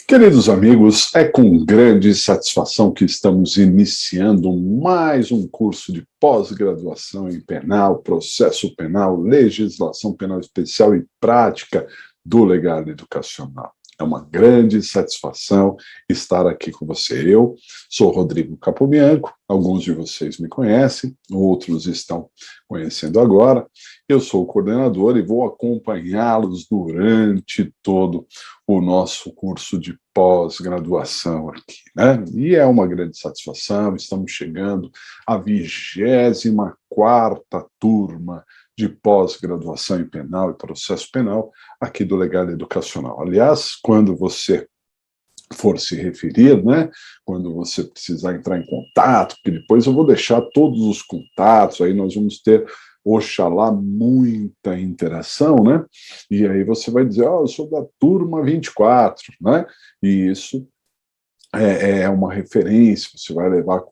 Queridos amigos, é com grande satisfação que estamos iniciando mais um curso de pós-graduação em penal, processo penal, legislação penal especial e prática do legado educacional. É uma grande satisfação estar aqui com você. Eu sou Rodrigo Capobianco, alguns de vocês me conhecem, outros estão conhecendo agora. Eu sou o coordenador e vou acompanhá-los durante todo o nosso curso de pós-graduação aqui, né? E é uma grande satisfação, estamos chegando à 24ª turma de pós-graduação em penal e processo penal aqui do Legado Educacional. Aliás, quando você for se referir, né, quando você precisar entrar em contato, porque depois eu vou deixar todos os contatos, aí nós vamos ter, oxalá, muita interação, né, e aí você vai dizer, eu sou da turma 24, né, e isso é uma referência, você vai levar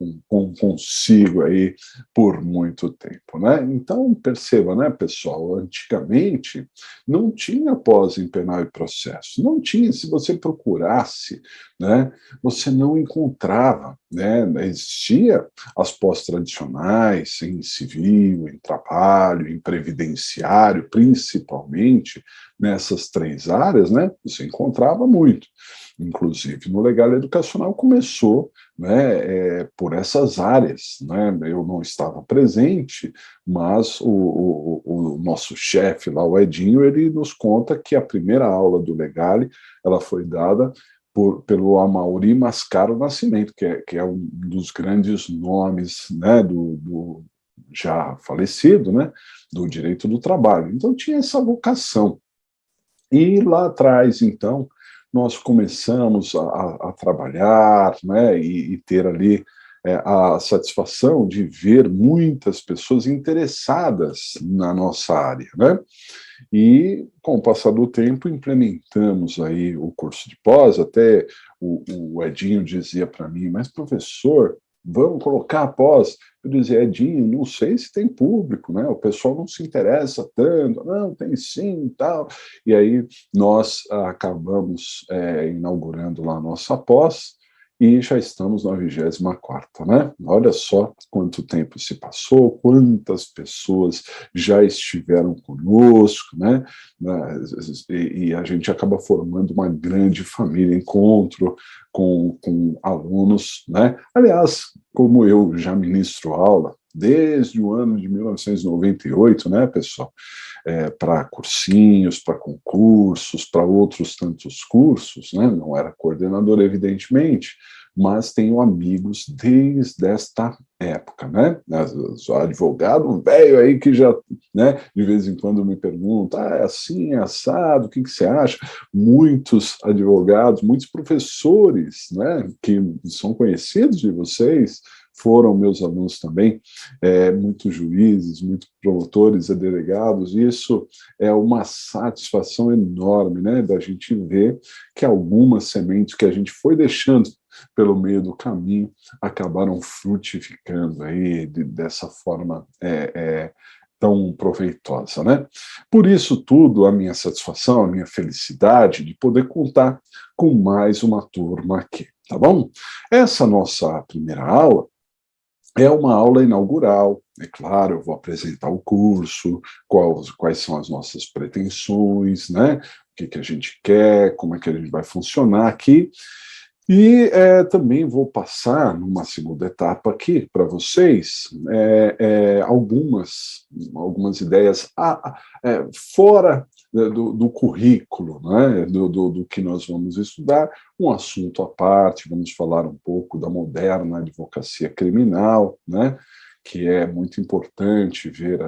consigo aí por muito tempo, né? Então, perceba, né, pessoal, antigamente não tinha pós em penal e processo, não tinha, se você procurasse, né, você não encontrava, né, existia as pós tradicionais em civil, em trabalho, em previdenciário, principalmente nessas três áreas, né, você encontrava muito. Inclusive, no Legado Educacional começou, né, por essas áreas, né? Eu não estava presente, mas o nosso chefe lá, o Edinho, ele nos conta que a primeira aula do Legale, ela foi dada pelo Amaury Mascaro Nascimento, que é um dos grandes nomes, né, do já falecido, né, do direito do trabalho. Então tinha essa vocação. E lá atrás, então, nós começamos a trabalhar, né, e ter ali a satisfação de ver muitas pessoas interessadas na nossa área, né? E, com o passar do tempo, implementamos aí o curso de pós, até o Edinho dizia para mim, mas professor, vamos colocar a pós? Eu dizia, Edinho, não sei se tem público, né? O pessoal não se interessa tanto. Não, tem sim e tal. E aí nós acabamos inaugurando lá a nossa pós e já estamos na 24ª, né? Olha só quanto tempo se passou, quantas pessoas já estiveram conosco, né? E a gente acaba formando uma grande família, encontro com alunos, né? Aliás, como eu já ministro aula desde o ano de 1998, né, pessoal? Para cursinhos, para concursos, para outros tantos cursos, né? Não era coordenador, evidentemente, mas tenho amigos desde esta época, né? Sou advogado velho aí que já, né, de vez em quando me pergunta, é assim, é assado, o que você acha? Muitos advogados, muitos professores, né, que são conhecidos de vocês, foram meus alunos também, muitos juízes, muitos promotores e delegados, e isso é uma satisfação enorme, né, da gente ver que algumas sementes que a gente foi deixando pelo meio do caminho acabaram frutificando aí dessa forma tão proveitosa, né? Por isso tudo, a minha satisfação, a minha felicidade de poder contar com mais uma turma aqui, tá bom? Essa nossa primeira aula é uma aula inaugural, é claro, eu vou apresentar o curso, quais são as nossas pretensões, né? O que a gente quer, como é que a gente vai funcionar aqui. E também vou passar, numa segunda etapa aqui, para vocês, algumas ideias fora do currículo, né, do que nós vamos estudar, um assunto à parte, vamos falar um pouco da moderna advocacia criminal, né, que é muito importante ver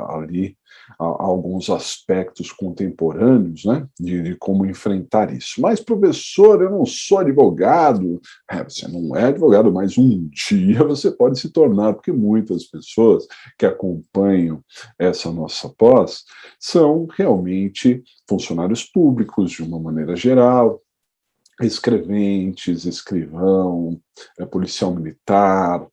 ali alguns aspectos contemporâneos, né, de como enfrentar isso. Mas, professor, eu não sou advogado. Você não é advogado, mas um dia você pode se tornar, porque muitas pessoas que acompanham essa nossa pós são realmente funcionários públicos, de uma maneira geral, escreventes, escrivão, policial militar,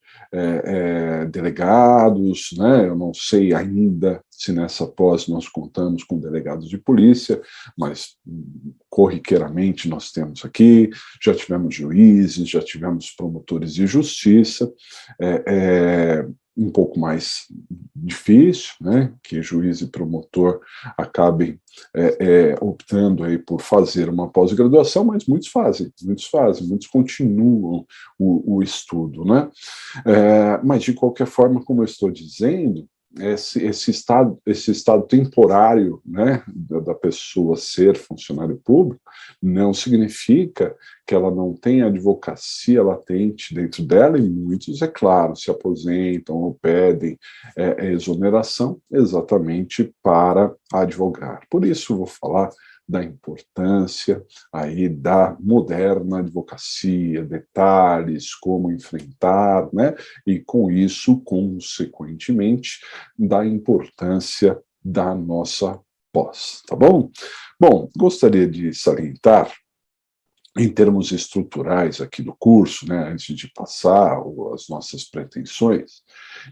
delegados, né? Eu não sei ainda se nessa pós nós contamos com delegados de polícia, mas corriqueiramente nós temos aqui, já tivemos juízes, já tivemos promotores de justiça, um pouco mais difícil, né, que juiz e promotor acabem optando aí por fazer uma pós-graduação, mas muitos muitos continuam o estudo, né? Mas, de qualquer forma, como eu estou dizendo, esse estado temporário, né, da pessoa ser funcionário público não significa que ela não tenha advocacia latente dentro dela, e muitos, é claro, se aposentam ou pedem exoneração exatamente para advogar. Por isso, vou falar da importância aí da moderna advocacia, detalhes, como enfrentar, né? E com isso, consequentemente, da importância da nossa pós, tá bom? Bom, gostaria de salientar, em termos estruturais aqui do curso, né, antes de passar as nossas pretensões,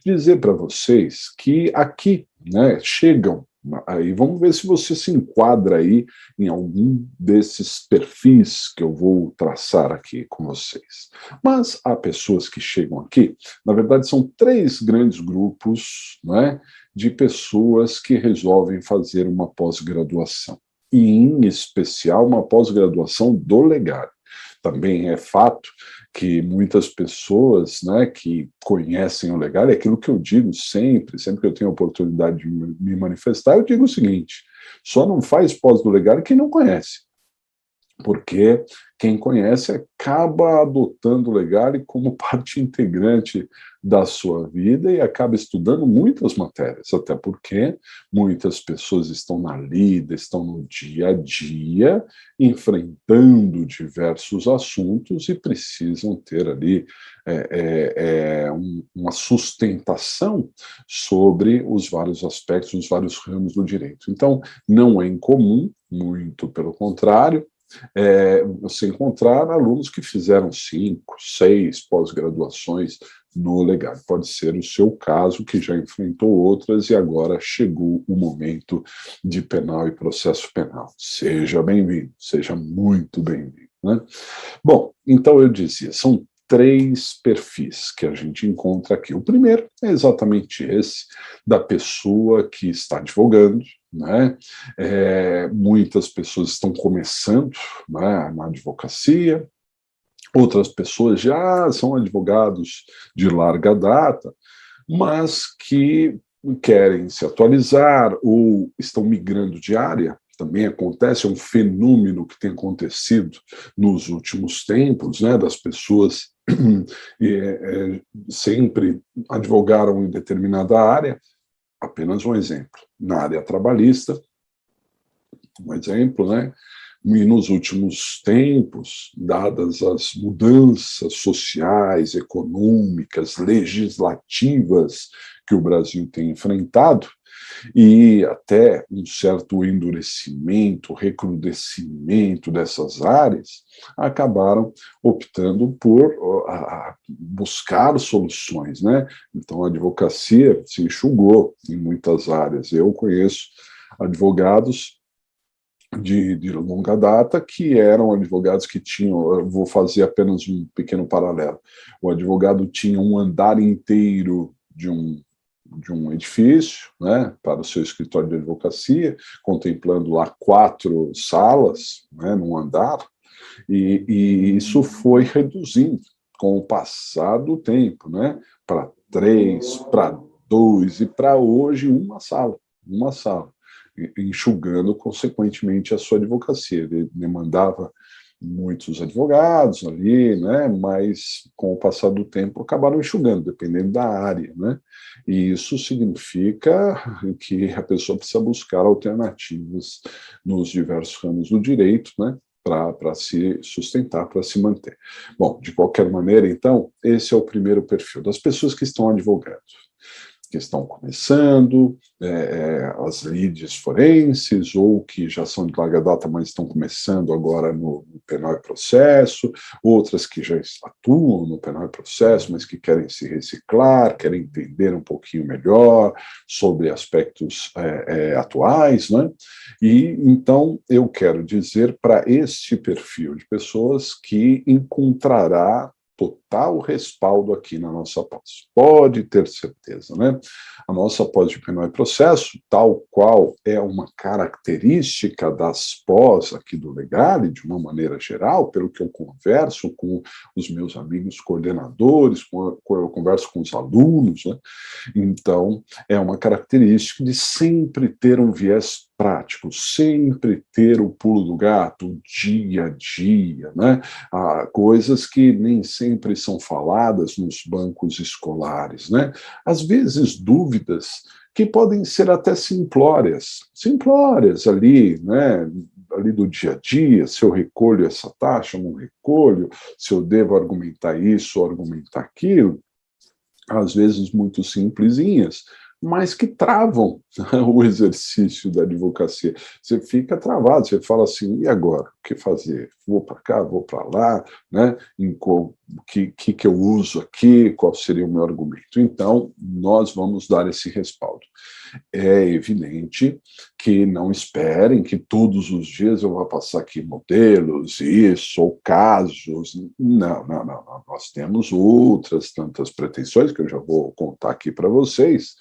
dizer para vocês que aqui, né, chegam, aí vamos ver se você se enquadra aí em algum desses perfis que eu vou traçar aqui com vocês. Mas há pessoas que chegam aqui, na verdade são 3 grandes grupos, né, de pessoas que resolvem fazer uma pós-graduação, e em especial uma pós-graduação do Legale. Também é fato que muitas pessoas, né, que conhecem o Legale, é aquilo que eu digo sempre que eu tenho a oportunidade de me manifestar, eu digo o seguinte: só não faz pós do Legale quem não conhece, porque quem conhece acaba adotando o Legale como parte integrante da sua vida e acaba estudando muitas matérias, até porque muitas pessoas estão na lida, estão no dia a dia, enfrentando diversos assuntos e precisam ter ali uma sustentação sobre os vários aspectos, os vários ramos do direito. Então, não é incomum, muito pelo contrário, você encontrar alunos que fizeram 5, 6 pós-graduações no Legale. Pode ser o seu caso, que já enfrentou outras e agora chegou o momento de penal e processo penal. Seja bem-vindo, seja muito bem-vindo, né? Bom, então eu dizia, são 3 perfis que a gente encontra aqui. O primeiro é exatamente esse, da pessoa que está advogando, né? Muitas pessoas estão começando, né, na advocacia, outras pessoas já são advogados de larga data, mas que querem se atualizar ou estão migrando de área. Também acontece, é um fenômeno que tem acontecido nos últimos tempos, né, das pessoas sempre advogaram em determinada área. Apenas um exemplo, na área trabalhista, um exemplo, né? E nos últimos tempos, dadas as mudanças sociais, econômicas, legislativas que o Brasil tem enfrentado, e até um certo endurecimento, recrudescimento dessas áreas, acabaram optando por buscar soluções, né? Então, a advocacia se enxugou em muitas áreas. Eu conheço advogados de longa data que eram advogados que tinham, eu vou fazer apenas um pequeno paralelo, o advogado tinha um andar inteiro de um edifício, né, para o seu escritório de advocacia, contemplando lá 4 salas, né, num andar, e isso foi reduzindo com o passar do tempo, né, para 3, para 2 e para hoje uma sala, enxugando consequentemente a sua advocacia. Ele demandava muitos advogados ali, né, mas com o passar do tempo acabaram enxugando, dependendo da área, né, e isso significa que a pessoa precisa buscar alternativas nos diversos ramos do direito, né, para se sustentar, para se manter. Bom, de qualquer maneira, então, esse é o primeiro perfil das pessoas que estão advogando. que estão começando, as lides forenses, ou que já são de larga data, mas estão começando agora no penal e processo, outras que já atuam no penal e processo, mas que querem se reciclar, querem entender um pouquinho melhor sobre aspectos atuais, né? E então eu quero dizer para este perfil de pessoas que encontrará total respaldo aqui na nossa pós. Pode ter certeza, né? A nossa pós de penal e processo, tal qual é uma característica das pós aqui do Legale, de uma maneira geral, pelo que eu converso com os meus amigos coordenadores, eu converso com os alunos, né? Então, é uma característica de sempre ter um viés prático, sempre ter o pulo do gato, o dia a dia, né? Coisas que nem sempre são faladas nos bancos escolares, né? Às vezes, dúvidas que podem ser até simplórias ali, né? Ali do dia a dia, se eu recolho essa taxa, não recolho, se eu devo argumentar isso ou argumentar aquilo, às vezes muito simplesinhas, mas que travam o exercício da advocacia. Você fica travado, você fala assim, e agora? O que fazer? Vou para cá, vou para lá, né? O que eu uso aqui? Qual seria o meu argumento? Então, nós vamos dar esse respaldo. É evidente que não esperem que todos os dias eu vá passar aqui modelos, isso, ou casos. Não. Nós temos outras tantas pretensões que eu já vou contar aqui para vocês,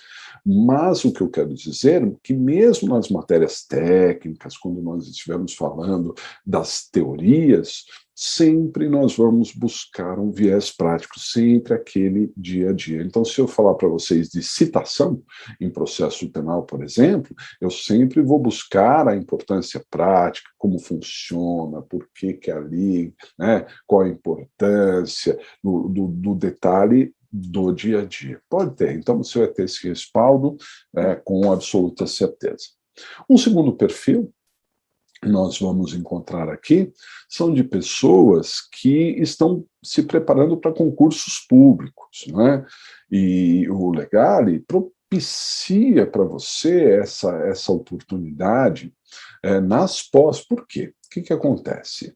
mas o que eu quero dizer é que mesmo nas matérias técnicas, quando nós estivermos falando das teorias, sempre nós vamos buscar um viés prático, sempre aquele dia a dia. Então, se eu falar para vocês de citação em processo penal, por exemplo, eu sempre vou buscar a importância prática, como funciona, por que é ali, né, qual a importância do detalhe do dia a dia. Pode ter, então você vai ter esse respaldo com absoluta certeza. Um segundo perfil que nós vamos encontrar aqui são de pessoas que estão se preparando para concursos públicos, né? E o Legale propicia para você essa oportunidade nas pós. Por quê? O que acontece?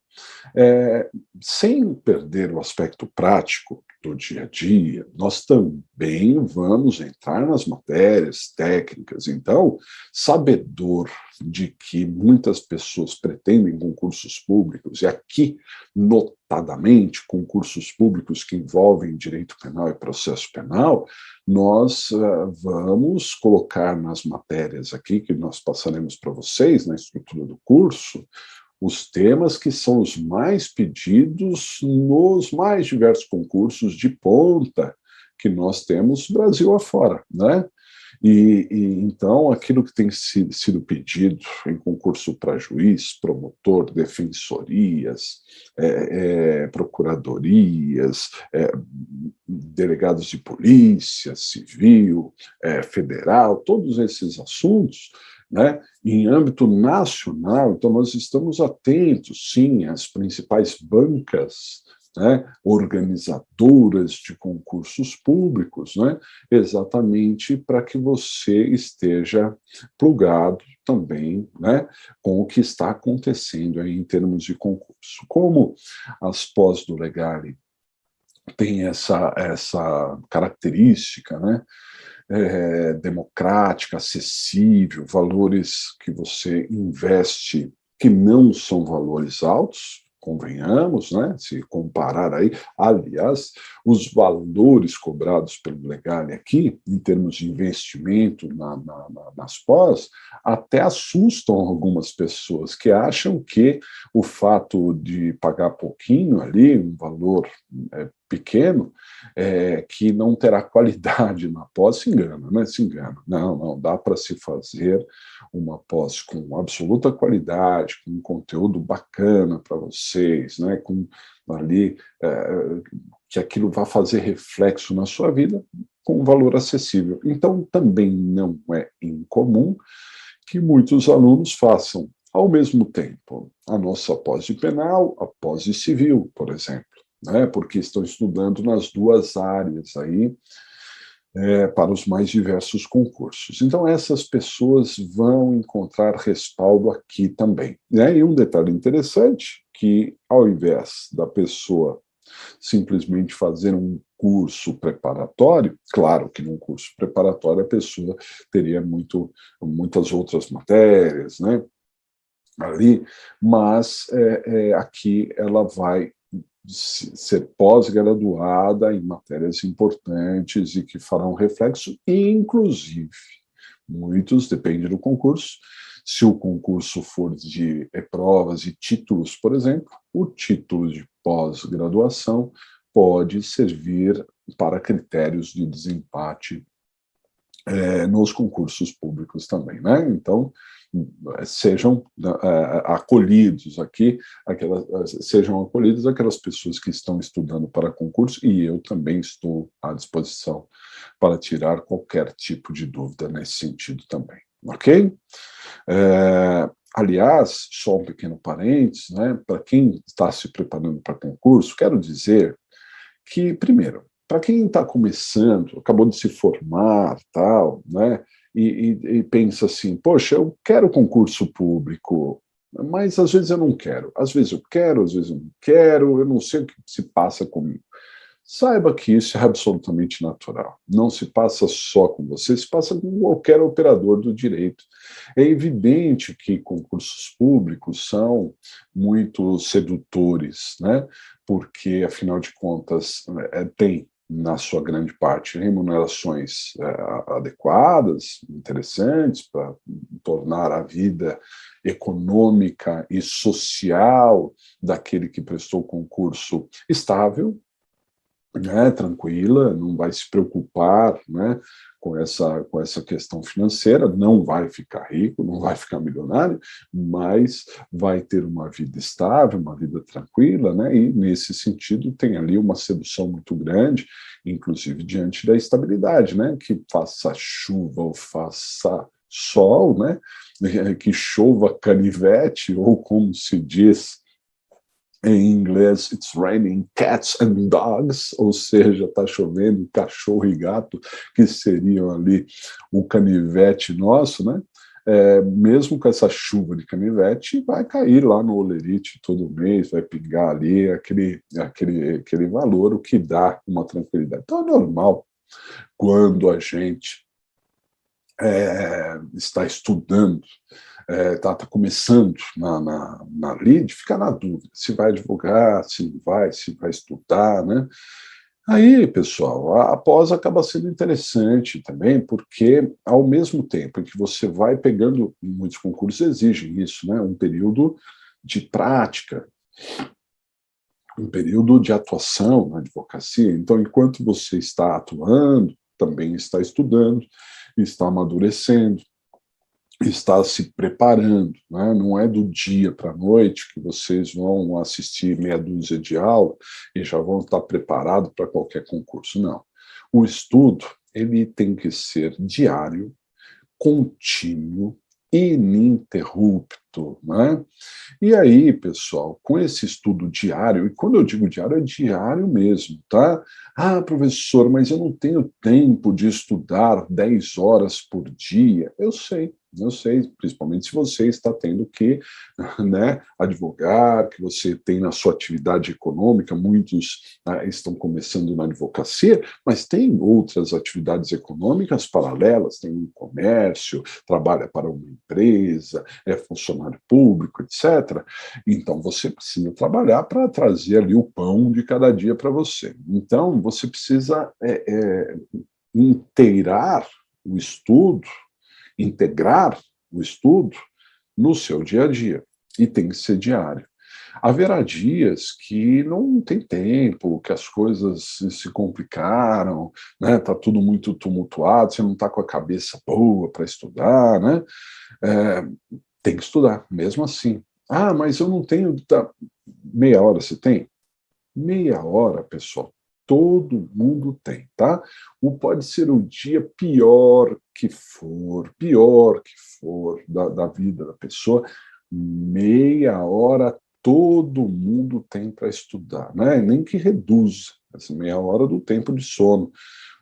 Sem perder o aspecto prático do dia a dia, nós também vamos entrar nas matérias técnicas. Então, sabedor de que muitas pessoas pretendem concursos públicos, e aqui, notadamente, concursos públicos que envolvem direito penal e processo penal, nós vamos colocar nas matérias aqui, que nós passaremos para vocês, na estrutura do curso, os temas que são os mais pedidos nos mais diversos concursos de ponta que nós temos Brasil afora, né? E então, aquilo que tem sido pedido em concurso para juiz, promotor, defensorias, procuradorias, delegados de polícia, civil, federal, todos esses assuntos, né, em âmbito nacional, então nós estamos atentos, sim, às principais bancas, né, organizadoras de concursos públicos, né, exatamente para que você esteja plugado também, né, com o que está acontecendo aí em termos de concurso. Como as pós do Legale têm essa característica, né, democrática, acessível, valores que você investe que não são valores altos, convenhamos, né? Se comparar aí, aliás, os valores cobrados pelo Legale aqui, em termos de investimento nas pós, até assustam algumas pessoas que acham que o fato de pagar pouquinho ali, um valor pequeno, que não terá qualidade na pós, se engana, né? Se engana. Não, dá para se fazer uma pós com absoluta qualidade, com um conteúdo bacana para vocês, né? Com ali que aquilo vá fazer reflexo na sua vida com um valor acessível. Então, também não é incomum que muitos alunos façam, ao mesmo tempo, a nossa pós de penal, a pós de civil, por exemplo, né? Porque estão estudando nas duas áreas aí para os mais diversos concursos. Então, essas pessoas vão encontrar respaldo aqui também, né? E um detalhe interessante, que ao invés da pessoa simplesmente fazer um curso preparatório, claro que num curso preparatório a pessoa teria muitas outras matérias, né, ali, mas aqui ela vai ser pós-graduada em matérias importantes e que farão reflexo, inclusive, muitos, depende do concurso, se o concurso for de provas e títulos, por exemplo, o título de pós-graduação pode servir para critérios de desempate nos concursos públicos também, né? Então, sejam acolhidos aqui, sejam acolhidas aquelas pessoas que estão estudando para concurso, e eu também estou à disposição para tirar qualquer tipo de dúvida nesse sentido também, ok? Aliás, só um pequeno parênteses, né? Para quem está se preparando para concurso, quero dizer que, primeiro, para quem está começando, acabou de se formar, tal, né, e pensa assim, poxa, eu quero concurso público, mas às vezes eu não quero, às vezes eu quero, às vezes eu não quero, eu não sei o que se passa comigo. Saiba que isso é absolutamente natural. Não se passa só com você, se passa com qualquer operador do direito. É evidente que concursos públicos são muito sedutores, né? Porque, afinal de contas, tem, na sua grande parte, remunerações adequadas, interessantes, para tornar a vida econômica e social daquele que prestou o concurso estável, né, tranquila, não vai se preocupar, né, com essa questão financeira, não vai ficar rico, não vai ficar milionário, mas vai ter uma vida estável, uma vida tranquila, né, e nesse sentido tem ali uma sedução muito grande, inclusive diante da estabilidade, né, que faça chuva ou faça sol, né, que chova canivete, ou como se diz em inglês, it's raining cats and dogs, ou seja, está chovendo cachorro e gato, que seriam ali o canivete nosso, né? Mesmo com essa chuva de canivete, vai cair lá no Olerite todo mês, vai pingar ali aquele valor, o que dá uma tranquilidade. Então é normal quando a gente está estudando, está começando na lide, fica na dúvida se vai advogar, se vai estudar, né? Aí, pessoal, a pós acaba sendo interessante também, porque ao mesmo tempo em que você vai pegando, muitos concursos exigem isso, né? Um período de prática, um período de atuação na advocacia. Então, enquanto você está atuando, também está estudando, está amadurecendo, está se preparando, né? Não é do dia para a noite que vocês vão assistir meia dúzia de aula e já vão estar preparados para qualquer concurso, não. O estudo, ele tem que ser diário, contínuo, ininterrupto, né? E aí, pessoal, com esse estudo diário, e quando eu digo diário, é diário mesmo, tá? Ah, professor, mas eu não tenho tempo de estudar 10 horas por dia. Eu sei, principalmente se você está tendo que, né, advogar, que você tem na sua atividade econômica, muitos estão começando na advocacia, mas tem outras atividades econômicas paralelas, tem um comércio, trabalha para uma empresa, é funcionário público, etc. Então, você precisa trabalhar para trazer ali o pão de cada dia para você. Então, você precisa inteirar o estudo, integrar o estudo no seu dia a dia. E tem que ser diário. Haverá dias que não tem tempo, que as coisas se complicaram, né? Tá tudo muito tumultuado, você não está com a cabeça boa para estudar, né? Tem que estudar, mesmo assim. Ah, mas eu não tenho. Meia hora você tem? Meia hora, pessoal. Todo mundo tem, tá? Pode ser o dia pior que for da vida da pessoa, meia hora todo mundo tem para estudar, né? Nem que reduza essa meia hora do tempo de sono,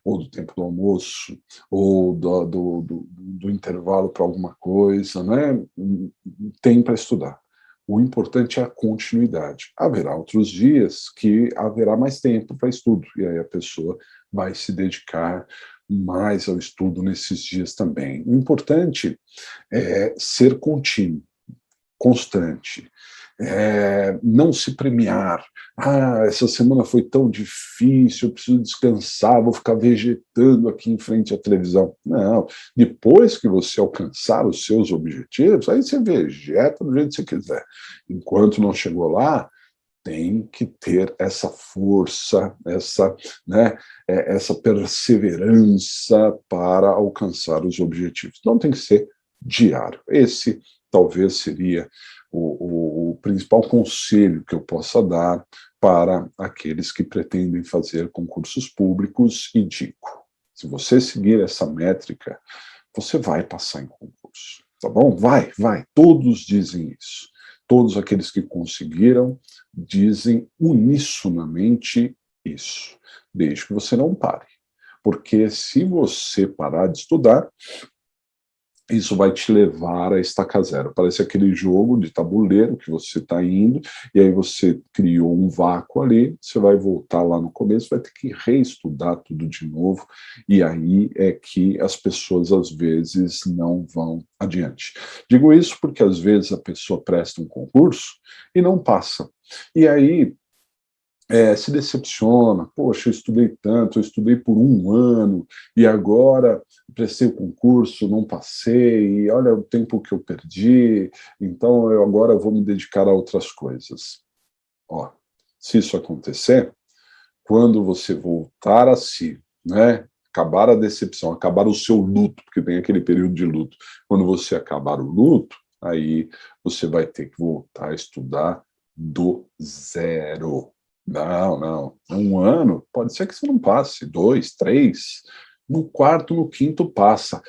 ou do tempo do almoço, ou do intervalo para alguma coisa, né? Tem para estudar. O importante é a continuidade. Haverá outros dias que haverá mais tempo para estudo, e aí a pessoa vai se dedicar mais ao estudo nesses dias também. O importante é ser contínuo, constante. Não se premiar. Essa semana foi tão difícil, eu preciso descansar, vou ficar vegetando aqui em frente à televisão. Não, depois que você alcançar os seus objetivos, aí você vegeta do jeito que você quiser. Enquanto não chegou lá, tem que ter essa força, essa perseverança para alcançar os objetivos. Não tem que ser diário. Esse talvez seria o principal conselho que eu possa dar para aqueles que pretendem fazer concursos públicos, e digo, se você seguir essa métrica, você vai passar em concurso, tá bom? Vai, todos dizem isso. Todos aqueles que conseguiram dizem unissonamente isso, desde que você não pare. Porque se você parar de estudar, isso vai te levar a estaca zero. Parece aquele jogo de tabuleiro que você está indo, e aí você criou um vácuo ali, você vai voltar lá no começo, vai ter que reestudar tudo de novo, e aí é que as pessoas, às vezes, não vão adiante. Digo isso porque, às vezes, a pessoa presta um concurso e não passa. E aí, se decepciona, poxa, eu estudei tanto, eu estudei por um ano, e agora prestei o concurso, não passei, e olha o tempo que eu perdi, então eu agora vou me dedicar a outras coisas. Ó, se isso acontecer, quando você voltar a si, né, acabar a decepção, acabar o seu luto, porque tem aquele período de luto, quando você acabar o luto, aí você vai ter que voltar a estudar do zero. Não. Um ano, pode ser que você não passe, 2, 3. No quarto, no quinto passa.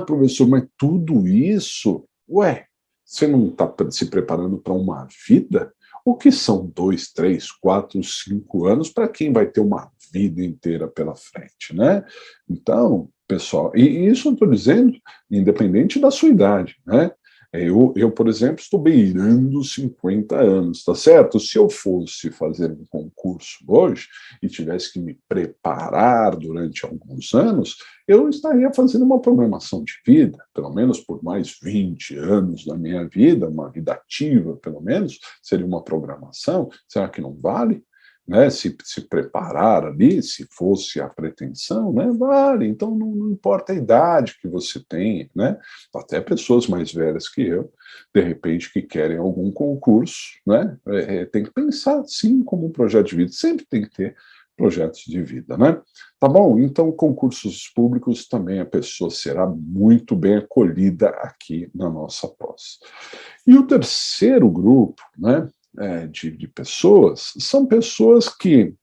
Professor, mas tudo isso? Ué, você não está se preparando para uma vida? O que são 2, 3, 4, 5 anos para quem vai ter uma vida inteira pela frente, né? Então, pessoal, e isso eu estou dizendo independente da sua idade, né? Por exemplo, estou beirando 50 anos, tá certo? Se eu fosse fazer um concurso hoje e tivesse que me preparar durante alguns anos, eu estaria fazendo uma programação de vida, pelo menos por mais 20 anos da minha vida, uma vida ativa, pelo menos, seria uma programação. Será que não vale? Né, se preparar ali, se fosse a pretensão, né, vale. Então não importa a idade que você tem, né, até pessoas mais velhas que eu, de repente, que querem algum concurso, né, tem que pensar, sim, como um projeto de vida, sempre tem que ter projetos de vida, né? Tá bom? Então, concursos públicos também a pessoa será muito bem acolhida aqui na nossa pós. E o terceiro grupo, né, de pessoas, são pessoas que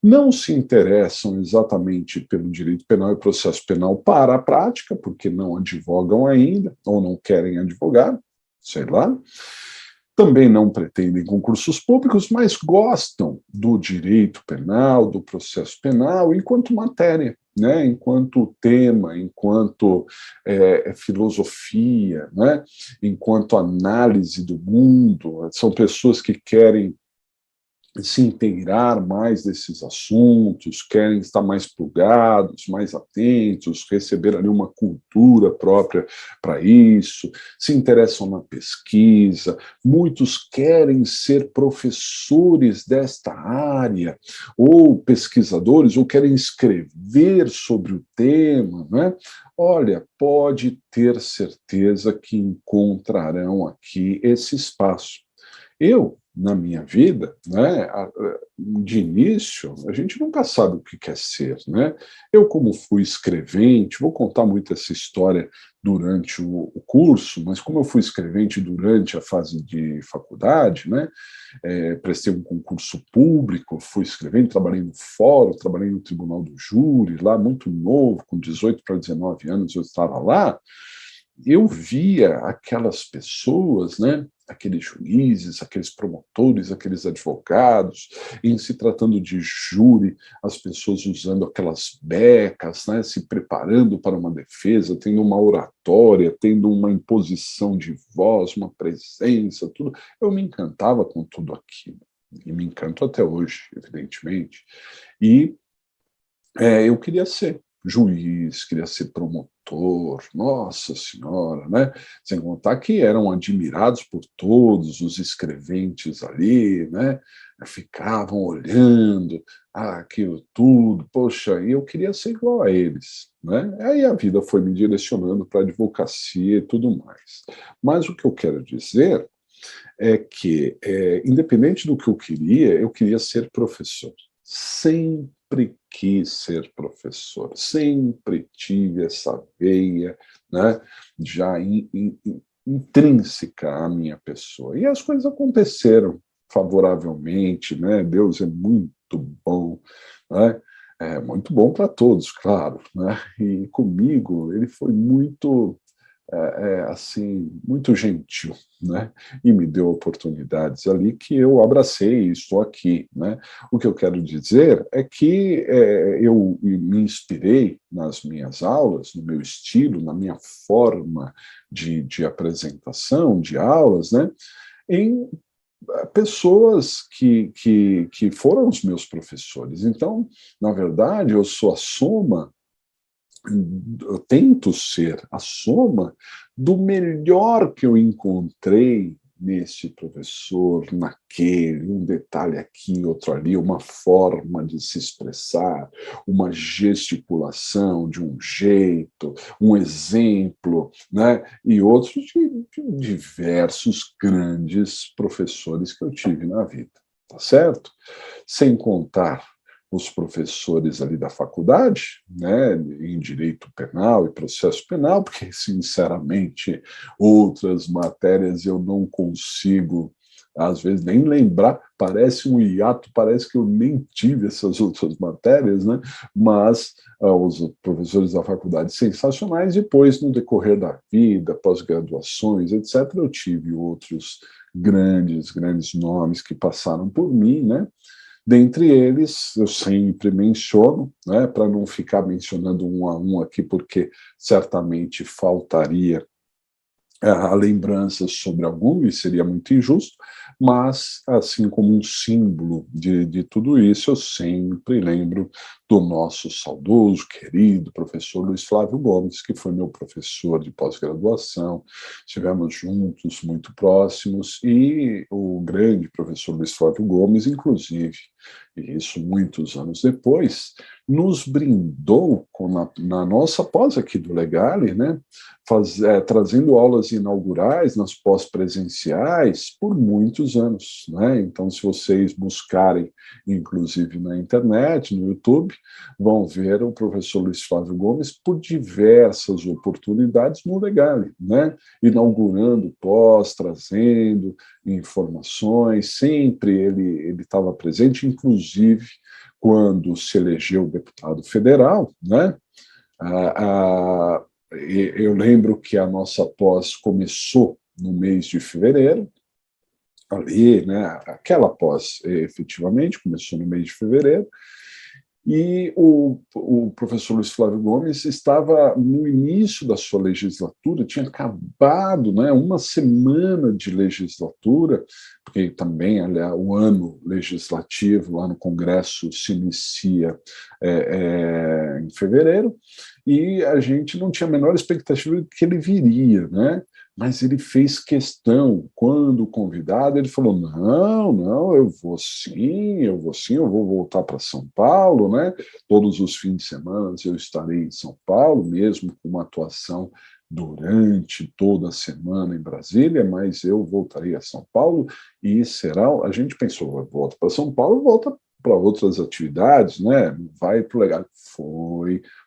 não se interessam exatamente pelo direito penal e processo penal para a prática, porque não advogam ainda, ou não querem advogar, sei lá. Também não pretendem concursos públicos, mas gostam do direito penal, do processo penal, enquanto matéria, né, enquanto tema, enquanto filosofia, né, enquanto análise do mundo. São pessoas que querem se inteirar mais desses assuntos, querem estar mais plugados, mais atentos, receber ali uma cultura própria para isso, se interessam na pesquisa, muitos querem ser professores desta área, ou pesquisadores, ou querem escrever sobre o tema, né? Olha, pode ter certeza que encontrarão aqui esse espaço. Na minha vida, né, de início, a gente nunca sabe o que quer ser, né? Eu, como fui escrevente, vou contar muito essa história durante o curso, mas como eu fui escrevente durante a fase de faculdade, né, prestei um concurso público, fui escrevente, trabalhei no fórum, trabalhei no tribunal do júri, lá muito novo, com 18 para 19 anos eu estava lá, eu via aquelas pessoas, né, aqueles juízes, aqueles promotores, aqueles advogados, em se tratando de júri, as pessoas usando aquelas becas, né, se preparando para uma defesa, tendo uma oratória, tendo uma imposição de voz, uma presença, tudo. Eu me encantava com tudo aquilo, e me encanto até hoje, evidentemente. E eu queria ser juiz, queria ser promotor, nossa senhora, né? Sem contar que eram admirados por todos os escreventes ali, né? Ficavam olhando aquilo tudo, poxa, e eu queria ser igual a eles, né? Aí a vida foi me direcionando para a advocacia e tudo mais. Mas o que eu quero dizer é que, independente do que eu queria ser professor. Sempre quis ser professor, sempre tive essa veia, né, já intrínseca à minha pessoa. E as coisas aconteceram favoravelmente, né? Deus é muito bom, né? É muito bom para todos, claro, né? E comigo ele foi muito assim, muito gentil, né? E me deu oportunidades ali que eu abracei e estou aqui, né? O que eu quero dizer é que eu me inspirei nas minhas aulas, no meu estilo, na minha forma de apresentação, de aulas, né? Em pessoas que foram os meus professores. Então, na verdade, eu sou a soma, eu tento ser a soma do melhor que eu encontrei nesse professor, naquele, um detalhe aqui, outro ali, uma forma de se expressar, uma gesticulação de um jeito, um exemplo, né? E outros de diversos grandes professores que eu tive na vida, tá certo? Sem contar os professores ali da faculdade, né, em direito penal e processo penal, porque, sinceramente, outras matérias eu não consigo, às vezes, nem lembrar, parece um hiato, parece que eu nem tive essas outras matérias, né, mas os professores da faculdade sensacionais, depois, no decorrer da vida, pós-graduações, etc., eu tive outros grandes nomes que passaram por mim, né. Dentre eles, eu sempre menciono, né, para não ficar mencionando um a um aqui, porque certamente faltaria a lembrança sobre algum, e seria muito injusto, mas, assim como um símbolo de tudo isso, eu sempre lembro do nosso saudoso, querido professor Luiz Flávio Gomes, que foi meu professor de pós-graduação, estivemos juntos, muito próximos, e o grande professor Luiz Flávio Gomes, inclusive, e isso muitos anos depois, nos brindou na nossa pós aqui do Legale, né, trazendo aulas inaugurais nas pós-presenciais por muitos anos, né? Então, se vocês buscarem, inclusive na internet, no YouTube, vão ver o professor Luiz Flávio Gomes por diversas oportunidades no Legale, né? Inaugurando pós, trazendo informações, sempre ele estava presente, inclusive quando se elegeu deputado federal, né? Eu lembro que a nossa pós começou no mês de fevereiro, ali, né, aquela pós efetivamente começou no mês de fevereiro, e o professor Luiz Flávio Gomes estava no início da sua legislatura, tinha acabado, né, uma semana de legislatura, porque também, aliás, o ano legislativo lá no Congresso se inicia em fevereiro, e a gente não tinha a menor expectativa de que ele viria, né? Mas ele fez questão, quando convidado, ele falou, não, eu vou sim, eu vou voltar para São Paulo, né? Todos os fins de semana eu estarei em São Paulo, mesmo com uma atuação durante toda a semana em Brasília, mas eu voltarei a São Paulo e será, a gente pensou, volta para São Paulo, volta para outras atividades, né? Vai para o legado.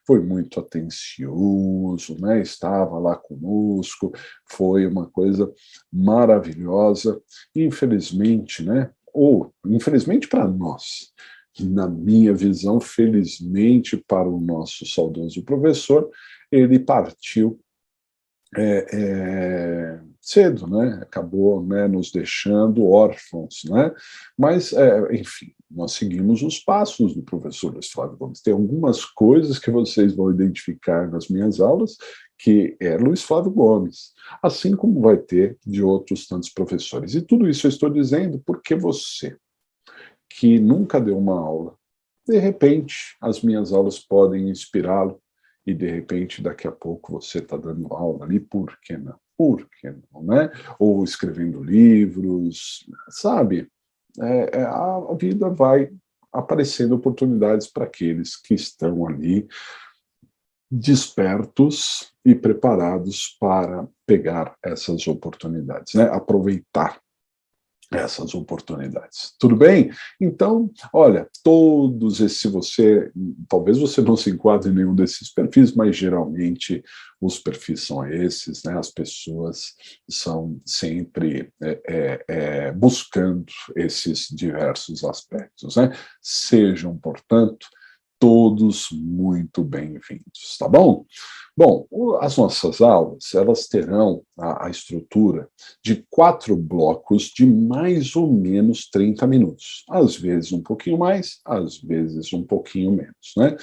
Foi muito atencioso, né? Estava lá conosco, foi uma coisa maravilhosa. Infelizmente, né? Ou infelizmente para nós, na minha visão, felizmente para o nosso saudoso professor, ele partiu cedo, né? Acabou, né, nos deixando órfãos, né? Mas, enfim, nós seguimos os passos do professor Luiz Flávio Gomes. Tem algumas coisas que vocês vão identificar nas minhas aulas que é Luiz Flávio Gomes, assim como vai ter de outros tantos professores. E tudo isso eu estou dizendo porque você, que nunca deu uma aula, de repente as minhas aulas podem inspirá-lo e de repente daqui a pouco você está dando aula ali, por que não? Por que não, né? Ou escrevendo livros, sabe? A vida vai aparecendo oportunidades para aqueles que estão ali despertos e preparados para pegar essas oportunidades, né? Aproveitar essas oportunidades. Tudo bem? Então, olha, todos esses, se você, talvez você não se enquadre em nenhum desses perfis, mas geralmente os perfis são esses, né? As pessoas são sempre buscando esses diversos aspectos, né? Sejam, portanto, todos muito bem-vindos, tá bom? Bom, as nossas aulas, elas terão a estrutura de 4 blocos de mais ou menos 30 minutos. Às vezes um pouquinho mais, às vezes um pouquinho menos, né?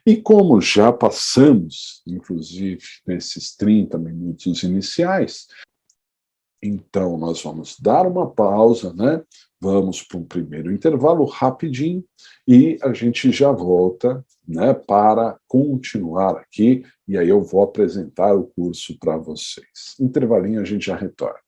E como já passamos, inclusive, nesses 30 minutos iniciais, então, nós vamos dar uma pausa, né? Vamos para um primeiro intervalo rapidinho e a gente já volta, né, para continuar aqui e aí eu vou apresentar o curso para vocês. Intervalinho, a gente já retorna.